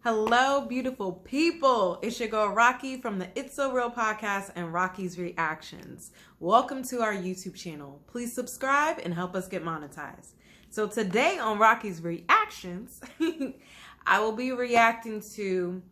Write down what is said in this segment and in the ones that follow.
Hello, beautiful people. It's your girl Rocqi from the It's So Real podcast and Rocqi's Reactions. Welcome to our YouTube channel. Please subscribe and help us get monetized. So today on Rocqi's Reactions, I will be reacting to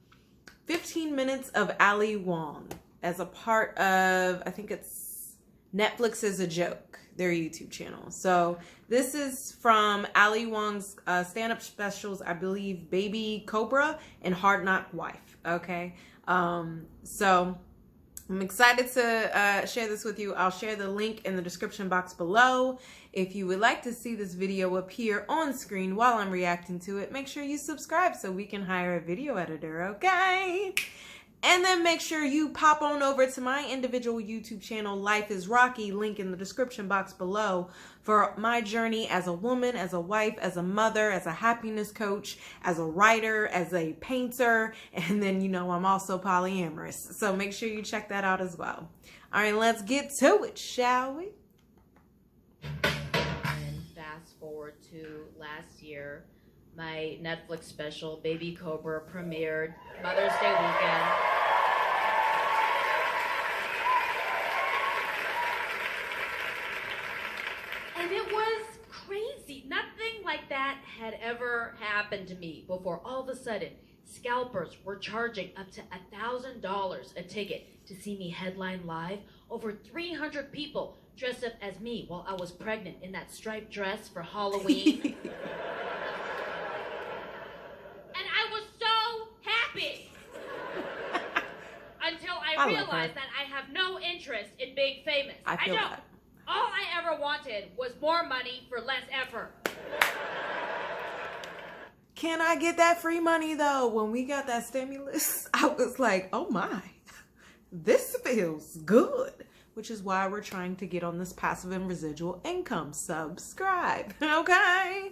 15 minutes of Ali Wong as a part of, I think it's Netflix is a Joke, their YouTube channel. So this is from Ali Wong's stand-up specials, I believe Baby Cobra and Hard Knock Wife. Okay, so I'm excited to share this with you. I'll share the link in the description box below. If you would like to see this video appear on screen while I'm reacting to it, make sure you subscribe so we can hire a video editor, okay? And then make sure you pop on over to my individual YouTube channel, Life is Rocqi, link in the description box below, for my journey as a woman, as a wife, as a mother, as a happiness coach, as a writer, as a painter, and then, you know, I'm also polyamorous. So make sure you check that out as well. All right, let's get to it, shall we? And fast forward to last year, my Netflix special, Baby Cobra, premiered Mother's Day weekend. And it was crazy. Nothing like that had ever happened to me before. All of a sudden, scalpers were charging up to $1,000 a ticket to see me headline live. Over 300 people dressed up as me while I was pregnant in that striped dress for Halloween. Until I realized that I have no interest in being famous. I don't. That. All I ever wanted was more money for less effort. Can I get that free money though? When we got that stimulus, I was like, oh my, this feels good. Which is why we're trying to get on this passive and residual income. Subscribe, okay?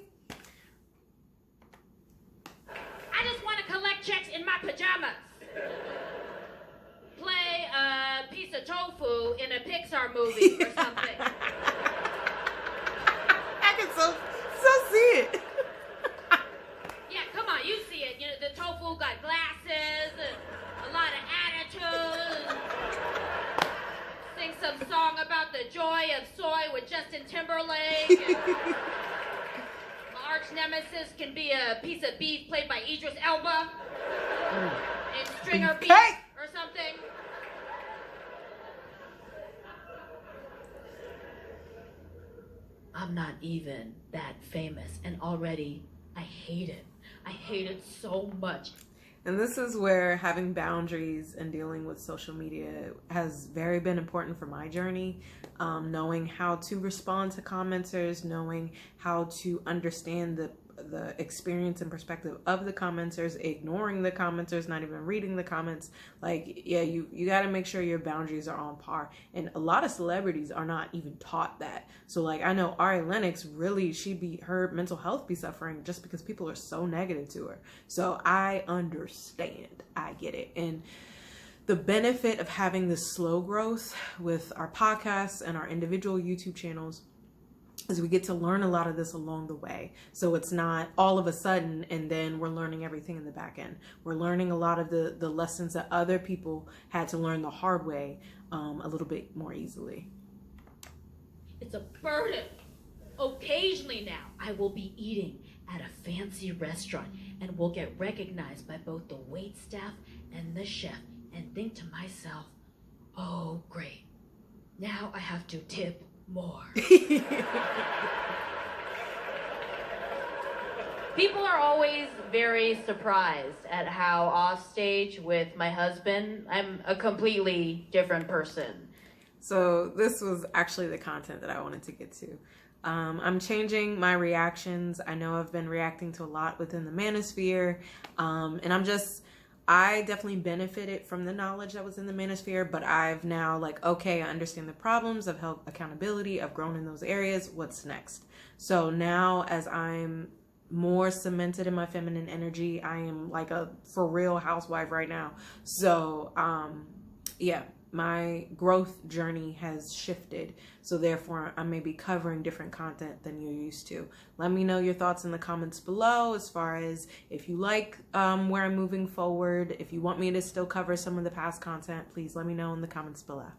I just want to collect checks in my pajamas. Play a piece of tofu in a Pixar movie or something. I can so see it. Yeah, come on, you see it. You know, the tofu got glasses and a lot of attitude. Sing some song about the joy of soy with Justin Timberlake. My arch nemesis can be a piece of beef played by Idris Elba. And stringer beef or something. I'm not even that famous, and already I hate it. I hate it so much. And this is where having boundaries and dealing with social media has very been important for my journey. Knowing how to respond to commenters, knowing how to understand the experience and perspective of the commenters, ignoring the commenters, not even reading the comments. Like, yeah, you got to make sure your boundaries are on par. And a lot of celebrities are not even taught that. So like, I know Ari Lennox, really, her mental health be suffering just because people are so negative to her. So I understand, I get it. And the benefit of having this slow growth with our podcasts and our individual YouTube channels is we get to learn a lot of this along the way. So it's not all of a sudden and then we're learning everything in the back end. We're learning a lot of the lessons that other people had to learn the hard way a little bit more easily. It's a burden. Occasionally now, I will be eating at a fancy restaurant and will get recognized by both the wait staff and the chef and think to myself, oh great, now I have to tip more. People are always very surprised at how off stage with my husband, I'm a completely different person. So this was actually the content that I wanted to get to. I'm changing my reactions. I know I've been reacting to a lot within the manosphere, and I definitely benefited from the knowledge that was in the manosphere, but I've now like, okay, I understand the problems, I've held accountability, I've grown in those areas, what's next? So now as I'm more cemented in my feminine energy, I am like a for real housewife right now. So yeah, my growth journey has shifted. So therefore, I may be covering different content than you're used to. Let me know your thoughts in the comments below as far as if you like where I'm moving forward. If you want me to still cover some of the past content, please let me know in the comments below.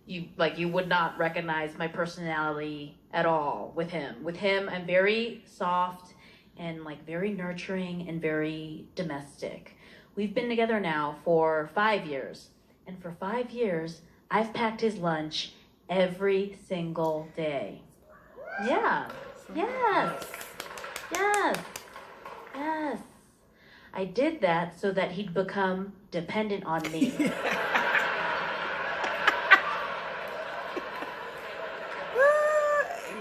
You would not recognize my personality at all with him. With him, I'm very soft and like very nurturing and very domestic. We've been together now for 5 years. And for 5 years, I've packed his lunch every single day. Yeah. Yes. Yes. Yes. I did that so that he'd become dependent on me.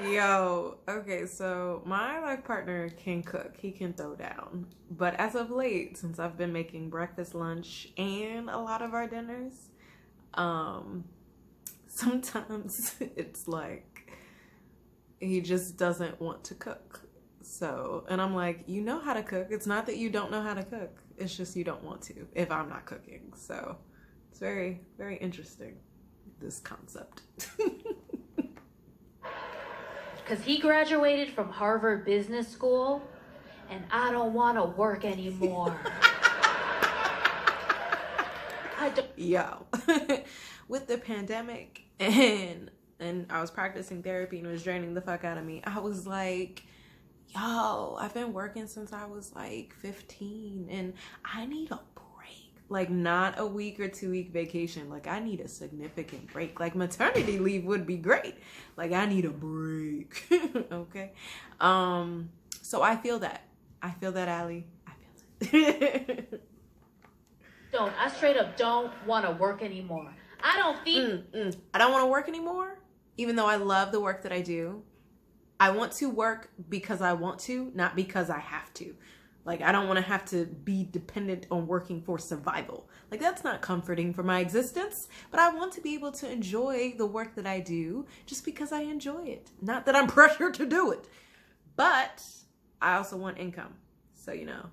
Yo, okay, so my life partner can cook. He can throw down. But as of late, since I've been making breakfast, lunch, and a lot of our dinners, sometimes it's like he just doesn't want to cook. So, and I'm like, you know how to cook. It's not that you don't know how to cook. It's just you don't want to if I'm not cooking. So it's very, very interesting, this concept. Because he graduated from Harvard Business School, and I don't want to work anymore. Yo, with the pandemic and I was practicing therapy and it was draining the fuck out of me, I was like, yo, I've been working since I was like 15 and I need a break. Like not a week or 2 week vacation. Like I need a significant break. Like maternity leave would be great. Like I need a break. Okay. So I feel that. I feel that, Allie. I feel it. I straight up don't want to work anymore. I don't feel... I don't want to work anymore, even though I love the work that I do. I want to work because I want to, not because I have to. Like, I don't want to have to be dependent on working for survival. Like, that's not comforting for my existence, but I want to be able to enjoy the work that I do just because I enjoy it. Not that I'm pressured to do it, but I also want income. So, you know,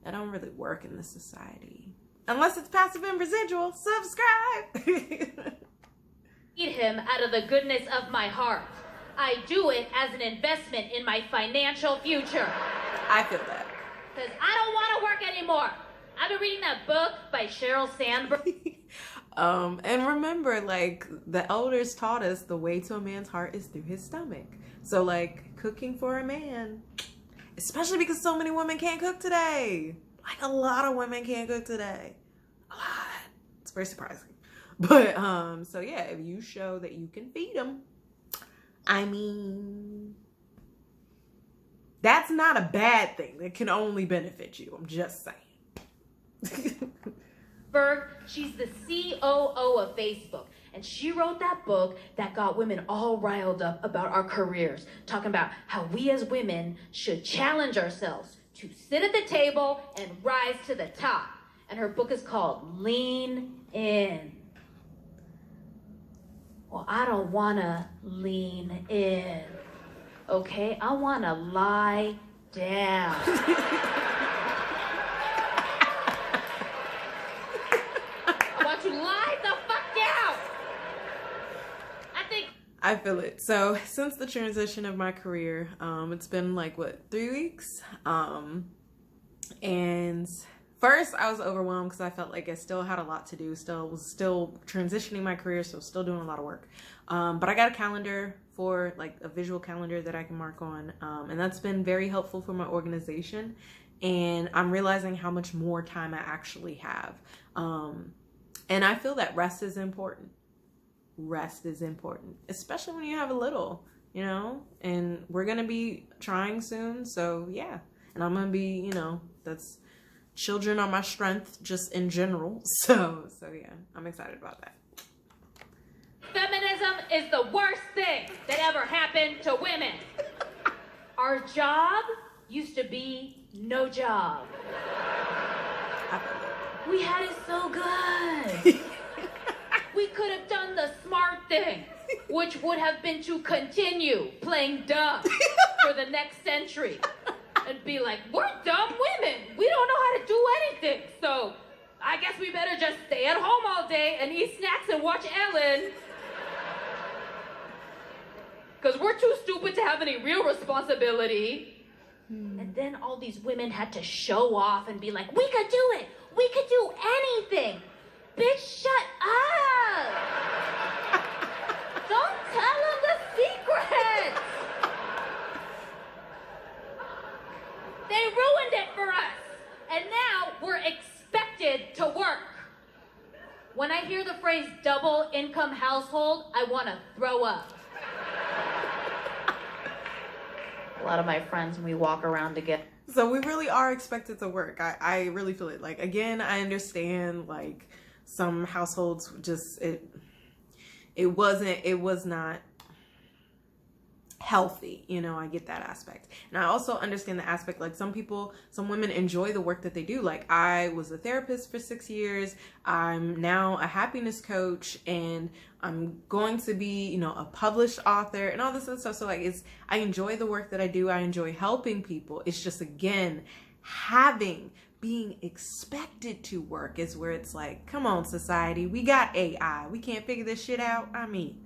I don't really work in this society. Unless it's passive and residual. Subscribe! Eat him out of the goodness of my heart. I do it as an investment in my financial future. I feel that. Because I don't want to work anymore. I've been reading that book by Sheryl Sandberg. And remember, like, the elders taught us the way to a man's heart is through his stomach. So, like, cooking for a man, especially because so many women can't cook today. Like, a lot of women can't cook today. A lot. It's very surprising. But, so yeah, if you show that you can feed them, I mean, that's not a bad thing. That can only benefit you. I'm just saying. She's the COO of Facebook. And she wrote that book that got women all riled up about our careers. Talking about how we as women should challenge ourselves to sit at the table and rise to the top. And her book is called Lean In. Well, I don't want to lean in, okay? I want to lie down. I want to lie the fuck down. I feel it. So since the transition of my career, it's been like, what, 3 weeks? And first I was overwhelmed because I felt like I still had a lot to do. Was still transitioning my career, so still doing a lot of work. But I got a calendar for like a visual calendar that I can mark on. And that's been very helpful for my organization. And I'm realizing how much more time I actually have. And I feel that rest is important. Rest is important, especially when you have a little, you know, and we're going to be trying soon. So yeah. And I'm going to be, you know, that's children are my strength just in general. So yeah, I'm excited about that. Feminism is the worst thing that ever happened to women. Our job used to be no job. We had it so good. We could have done the smart thing, which would have been to continue playing dumb for the next century. And be like, we're dumb women. We don't know how to do anything. So I guess we better just stay at home all day and eat snacks and watch Ellen. Because we're too stupid to have any real responsibility. And then all these women had to show off and be like, we could do it. We could do anything. Bitch, shut up. Don't tell them the secrets. They ruined it for us. And now we're expected to work. When I hear the phrase double income household, I want to throw up. A lot of my friends, when we walk around together. So we really are expected to work. I really feel it. Like, again, I understand, like, some households just, it was not healthy, you know. I get that aspect. And I also understand the aspect, like, some women enjoy the work that they do. Like, I was a therapist for 6 years. I'm now a happiness coach, and I'm going to be, you know, a published author and all this other stuff. So, like, I enjoy the work that I do. I enjoy helping people. It's just, again, being expected to work is where it's like, come on, society, we got AI. We can't figure this shit out. I mean.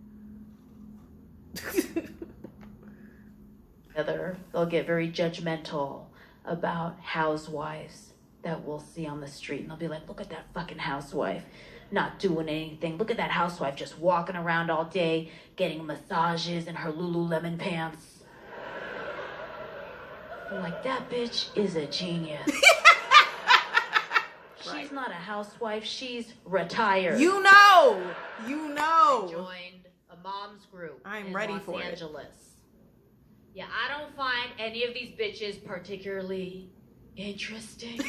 They'll get very judgmental about housewives that we'll see on the street. And they'll be like, look at that fucking housewife not doing anything. Look at that housewife just walking around all day, getting massages in her Lululemon pants. I'm like, that bitch is a genius. She's not a housewife. She's retired. You know. I joined a mom's group I'm in ready Los for Angeles. Yeah, I don't find any of these bitches particularly interesting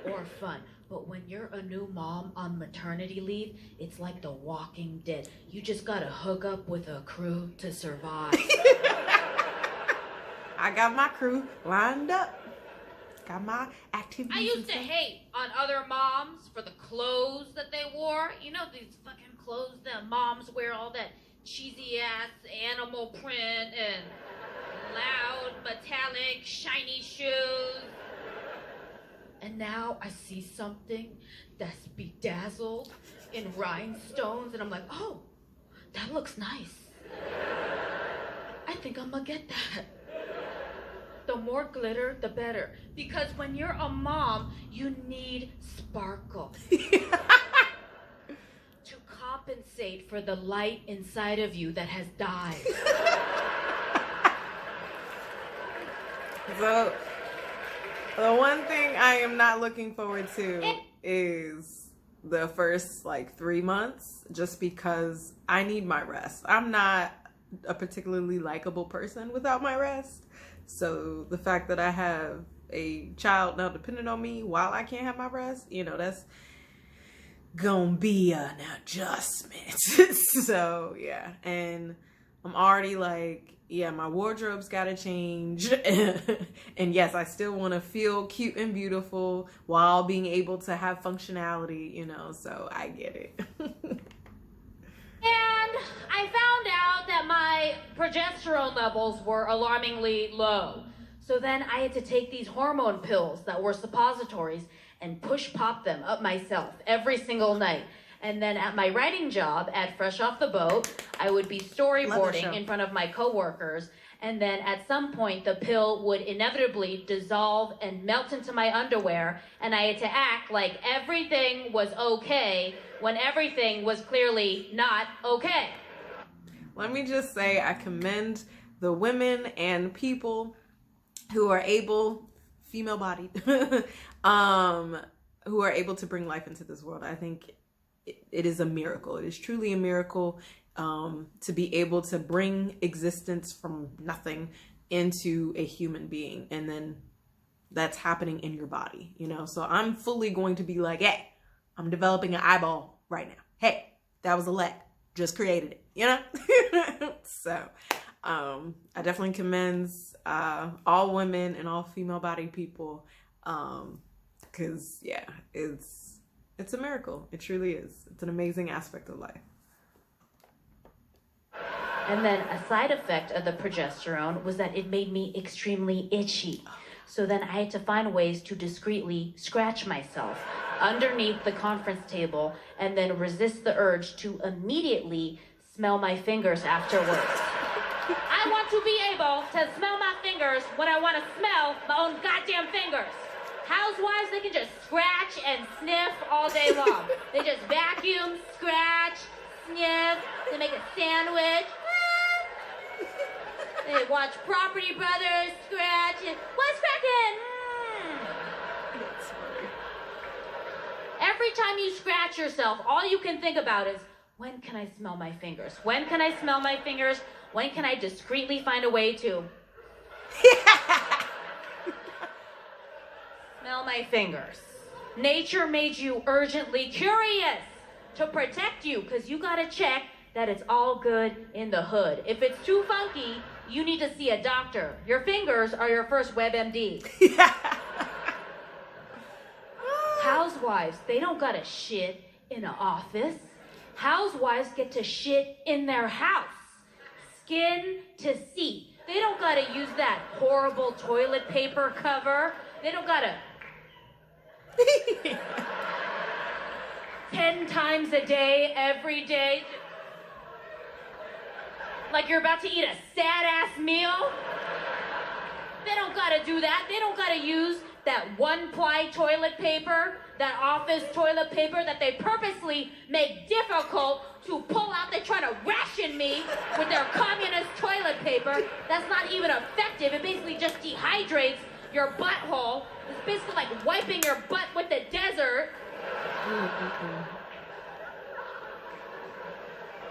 or fun. But when you're a new mom on maternity leave, it's like The Walking Dead. You just gotta hook up with a crew to survive. I got my crew lined up. Got my activities. I used to hate on other moms for the clothes that they wore. You know, these fucking clothes that moms wear, all that cheesy ass animal print and loud, metallic, shiny shoes. And now I see something that's bedazzled in rhinestones, and I'm like, oh, that looks nice. I think I'm gonna get that. The more glitter, the better. Because when you're a mom, you need sparkle. To compensate for the light inside of you that has died. So, the one thing I am not looking forward to is the first, like, 3 months, just because I need my rest. I'm not a particularly likable person without my rest. So the fact that I have a child now dependent on me while I can't have my rest, you know, that's gonna be an adjustment. So, yeah. And I'm already like, yeah, my wardrobe's gotta change. And yes, I still want to feel cute and beautiful while being able to have functionality, you know, so I get it. And I found out that my progesterone levels were alarmingly low. So then I had to take these hormone pills that were suppositories and push pop them up myself every single night. And then at my writing job at Fresh Off the Boat, I would be storyboarding in front of my coworkers. And then at some point, the pill would inevitably dissolve and melt into my underwear. And I had to act like everything was okay when everything was clearly not okay. Let me just say, I commend the women and people who are able, female-bodied, who are able to bring life into this world. I think it is a miracle. It is truly a miracle to be able to bring existence from nothing into a human being. And then that's happening in your body, you know? So I'm fully going to be like, hey, I'm developing an eyeball right now. Hey, that was a leg. Just created it, you know? So I definitely commend all women and all female-bodied people because, yeah, it's a miracle. It truly is. It's an amazing aspect of life. And then a side effect of the progesterone was that it made me extremely itchy. So then I had to find ways to discreetly scratch myself underneath the conference table and then resist the urge to immediately smell my fingers afterwards. I want to be able to smell my fingers when I want to smell my own goddamn fingers. Housewives, they can just scratch and sniff all day long. They just vacuum, scratch, sniff, they make a sandwich. They watch Property Brothers, scratch, and what's cracking? Every time you scratch yourself, all you can think about is, when can I smell my fingers? When can I smell my fingers? When can I discreetly find a way to smell my fingers? Nature made you urgently curious to protect you because you got to check that it's all good in the hood. If it's too funky, you need to see a doctor. Your fingers are your first WebMD. Housewives, they don't got to shit in an office. Housewives get to shit in their house. Skin to seat. They don't got to use that horrible toilet paper cover. They don't got to 10 times a day, every day. Like you're about to eat a sad-ass meal. They don't got to do that. They don't got to use that one-ply toilet paper, that office toilet paper that they purposely make difficult to pull out. They try to ration me with their communist toilet paper. That's not even effective. It basically just dehydrates your butthole. It's basically like wiping your butt with the desert.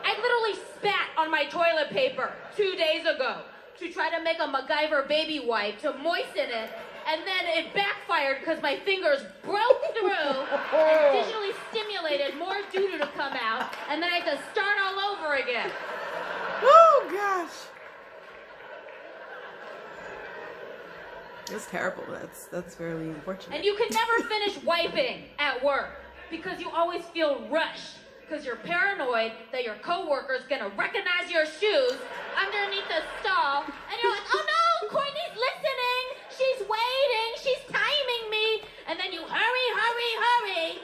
I literally spat on my toilet paper 2 days ago to try to make a MacGyver baby wipe to moisten it. And then it backfired because my fingers broke through and digitally stimulated more doo-doo to come out. And then I had to start all over again. Oh, gosh. That's terrible. That's fairly unfortunate. And you can never finish wiping at work because you always feel rushed because you're paranoid that your coworker's going to recognize your shoes underneath the stall. And you're like, oh no, Courtney's listening. She's waiting. She's timing me. And then you hurry.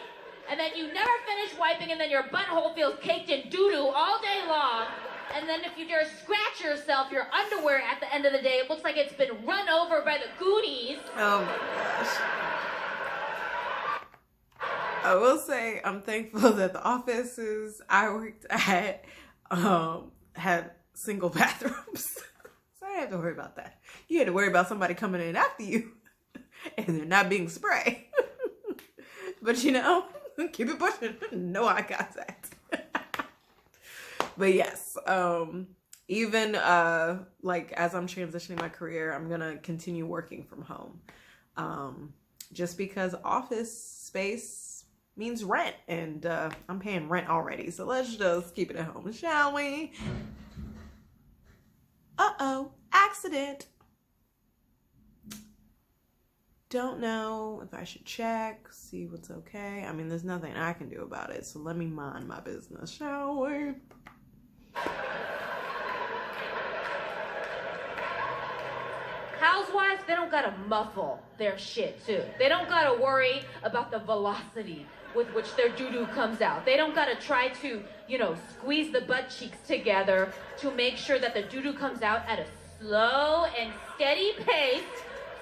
And then you never finish wiping, and then your butthole feels caked in doo-doo all day long. And then if you dare scratch yourself, your underwear at the end of the day, it looks like it's been run over by the Goonies. Oh my gosh. I will say I'm thankful that the offices I worked at had single bathrooms. So I didn't have to worry about that. You had to worry about somebody coming in after you and they're not being sprayed. But you know, keep it pushing. No eye contact. But yes, even like as I'm transitioning my career, I'm gonna continue working from home. Just because office space means rent, and I'm paying rent already. So let's just keep it at home, shall we? Uh-oh, accident. Don't know if I should check, see what's okay. I mean, there's nothing I can do about it, so let me mind my business, shall we? Housewives, they don't gotta muffle their shit too. They don't gotta worry about the velocity with which their doo-doo comes out. They don't gotta try to, you know, squeeze the butt cheeks together to make sure that the doo-doo comes out at a slow and steady pace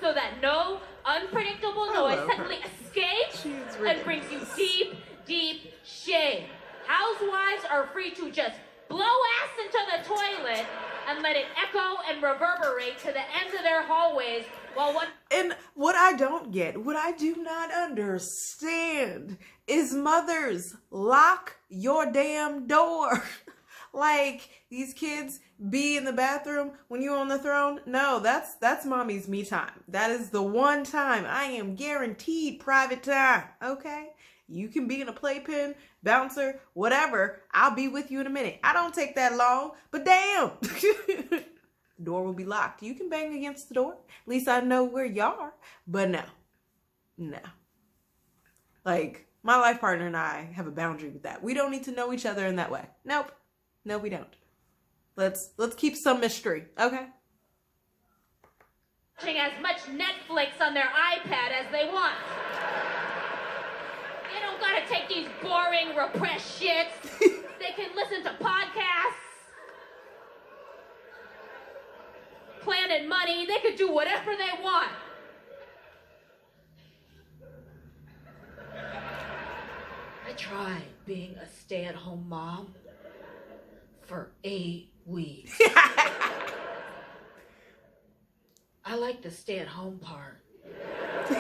so that no unpredictable noise suddenly escapes and brings you deep, deep shame. Housewives are free to just blow ass into the toilet and let it echo and reverberate to the ends of their hallways while one... And what I don't get, what I do not understand is mothers, lock your damn door. Like, these kids be in the bathroom when you're on the throne. No, that's mommy's me time. That is the one time I am guaranteed private time, okay? You can be in a playpen, bouncer, whatever. I'll be with you in a minute. I don't take that long, but damn. Door will be locked. You can bang against the door. At least I know where you are. But no. Like, my life partner and I have a boundary with that. We don't need to know each other in that way. Nope. No, we don't. Let's keep some mystery, okay? watching as much Netflix on their iPad as they want. They don't gotta take these boring, repressed shits. They can listen to podcasts, Planet Money. They could do whatever they want. I tried being a stay-at-home mom for 8 weeks. I like the stay-at-home part. Not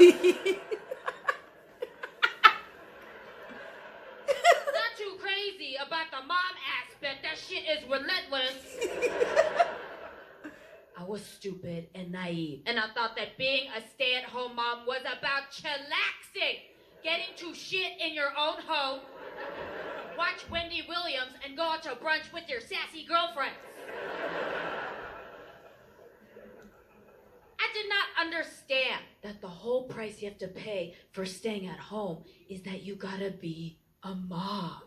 too crazy about the mom aspect. That shit is relentless. I was stupid and naive, and I thought that being a stay-at-home mom was about chillaxing, getting to shit in your own home, watch Wendy Williams, and go out to brunch with your sassy girlfriends. I did not understand that the whole price you have to pay for staying at home is that you gotta be a mom.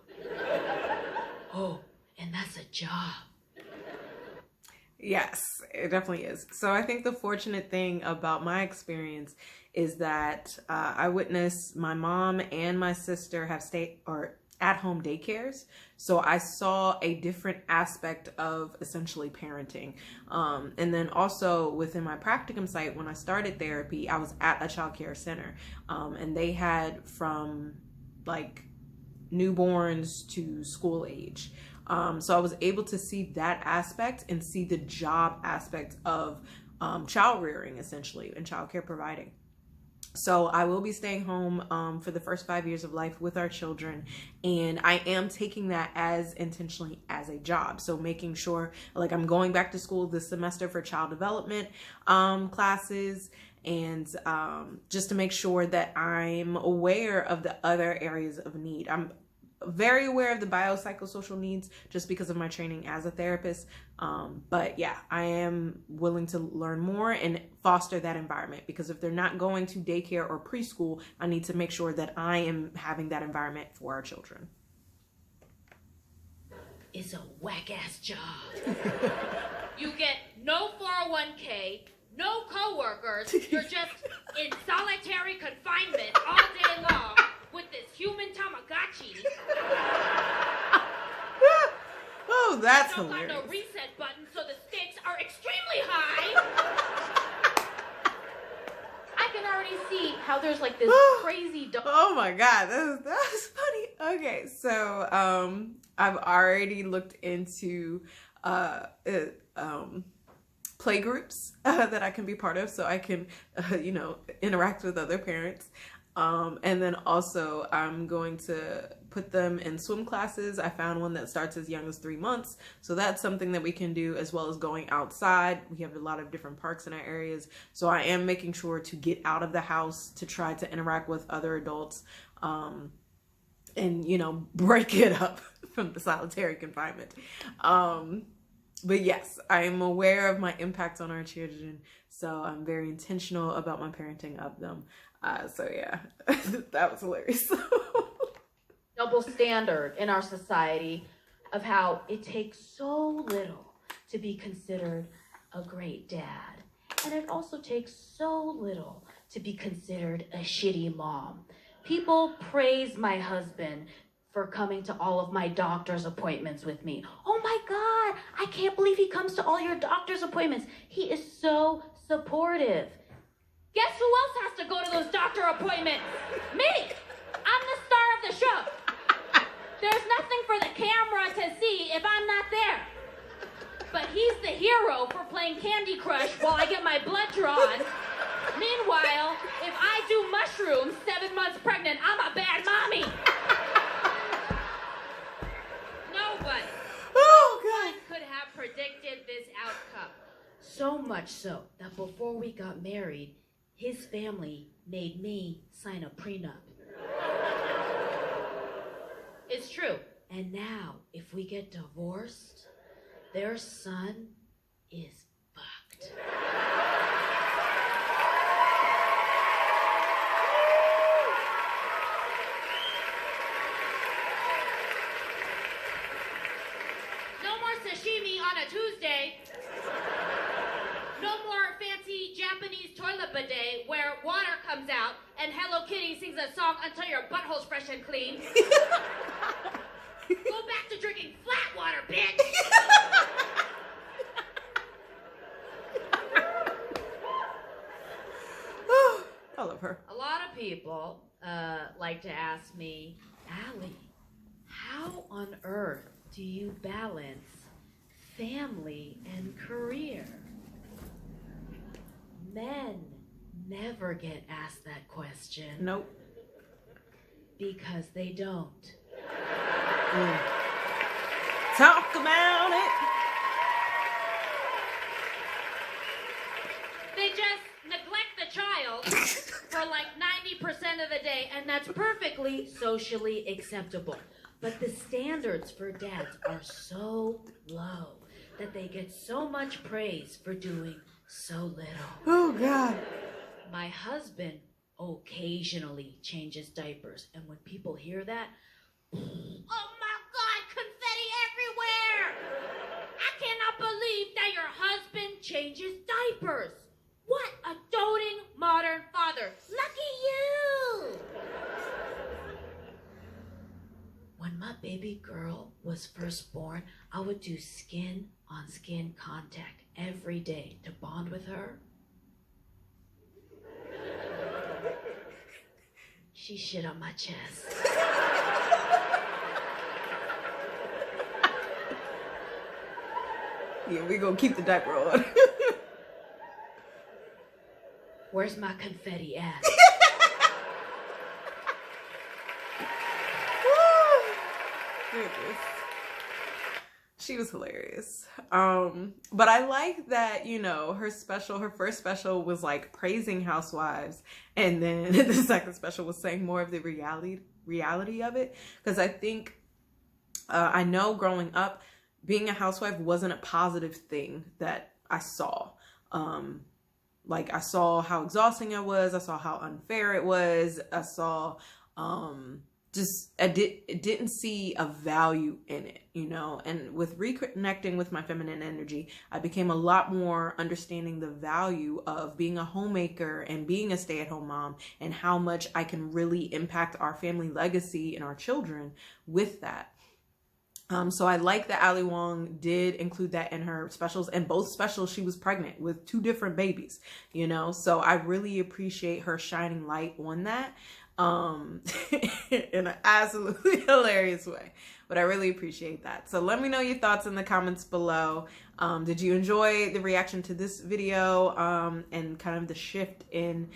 Oh, and that's a job. Yes, it definitely is. So I think the fortunate thing about my experience is that I witnessed my mom and my sister have at-home daycares. So I saw a different aspect of essentially parenting. And then also within my practicum site, when I started therapy, I was at a child care center. And they had from like newborns to school age. So I was able to see that aspect and see the job aspect of child rearing essentially and child care providing. So I will be staying home for the first 5 years of life with our children, and I am taking that as intentionally as a job. So making sure, like, I'm going back to school this semester for child development classes, and just to make sure that I'm aware of the other areas of need. I'm very aware of the biopsychosocial needs just because of my training as a therapist. But yeah, I am willing to learn more and foster that environment, because if they're not going to daycare or preschool, I need to make sure that I am having that environment for our children. It's a whack-ass job. You get no 401k, no coworkers. You're just in solitary confinement all day long with this human Tamagotchi. Oh, that's don't hilarious. got no reset button, so the stakes are extremely high. I can already see how there's like this crazy Oh my God, that's funny. Okay, so I've already looked into play groups that I can be part of, so I can interact with other parents. And then also I'm going to put them in swim classes. I found one that starts as young as 3 months. So that's something that we can do, as well as going outside. We have a lot of different parks in our areas. So I am making sure to get out of the house to try to interact with other adults, and, break it up from the solitary confinement. But yes, I am aware of my impact on our children. So I'm very intentional about my parenting of them. So yeah, that was hilarious. Double standard in our society of how it takes so little to be considered a great dad. And it also takes so little to be considered a shitty mom. People praise my husband for coming to all of my doctor's appointments with me. Oh my God, I can't believe he comes to all your doctor's appointments. He is so supportive. Guess who else has to go to those doctor appointments? Me! I'm the star of the show. There's nothing for the camera to see if I'm not there. But he's the hero for playing Candy Crush while I get my blood drawn. Meanwhile, if I do mushrooms 7 months pregnant, I'm a bad mommy. Nobody could have predicted this outcome. So much so that before we got married, his family made me sign a prenup. It's true. And now, if we get divorced, their son is fucked. No more sashimi on a Tuesday. No more fancy Japanese bidet where water comes out and Hello Kitty sings a song until your butthole's fresh and clean. Go back to drinking flat water, bitch! I love her. A lot of people like to ask me, Allie, how on earth do you balance family and career? Men never get asked that question. Nope. Because they don't. Talk about it. They just neglect the child for like 90% of the day, and that's perfectly socially acceptable. But the standards for dads are so low that they get so much praise for doing so little. Oh, God. My husband occasionally changes diapers, and when people hear that, oh my God, confetti everywhere! I cannot believe that your husband changes diapers. What a doting modern father. Lucky you! When my baby girl was first born, I would do skin-on-skin contact every day to bond with her. She shit on my chest. Yeah, we gonna keep the diaper on. Where's my confetti at? She was hilarious. But I like that, you know, her first special was like praising Housewives, and then the second special was saying more of the reality of it. Because I think, I know growing up, being a housewife wasn't a positive thing that I saw. Like, I saw how exhausting it was. I saw how unfair it was. I saw, I didn't see a value in it, you know. And with reconnecting with my feminine energy, I became a lot more understanding the value of being a homemaker and being a stay-at-home mom, and how much I can really impact our family legacy and our children with that. So I like that Ali Wong did include that in her specials, and both specials she was pregnant with 2 different babies, you know. So I really appreciate her shining light on that. In an absolutely hilarious way, but I really appreciate that. So let me know your thoughts in the comments below. Did you enjoy the reaction to this video, and kind of the shift in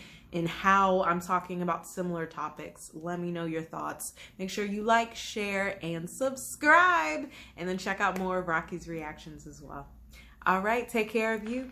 how I'm talking about similar topics? Let me know your thoughts. Make sure you like, share, and subscribe, and then check out more of Rocqi's reactions as well. All right, take care of you.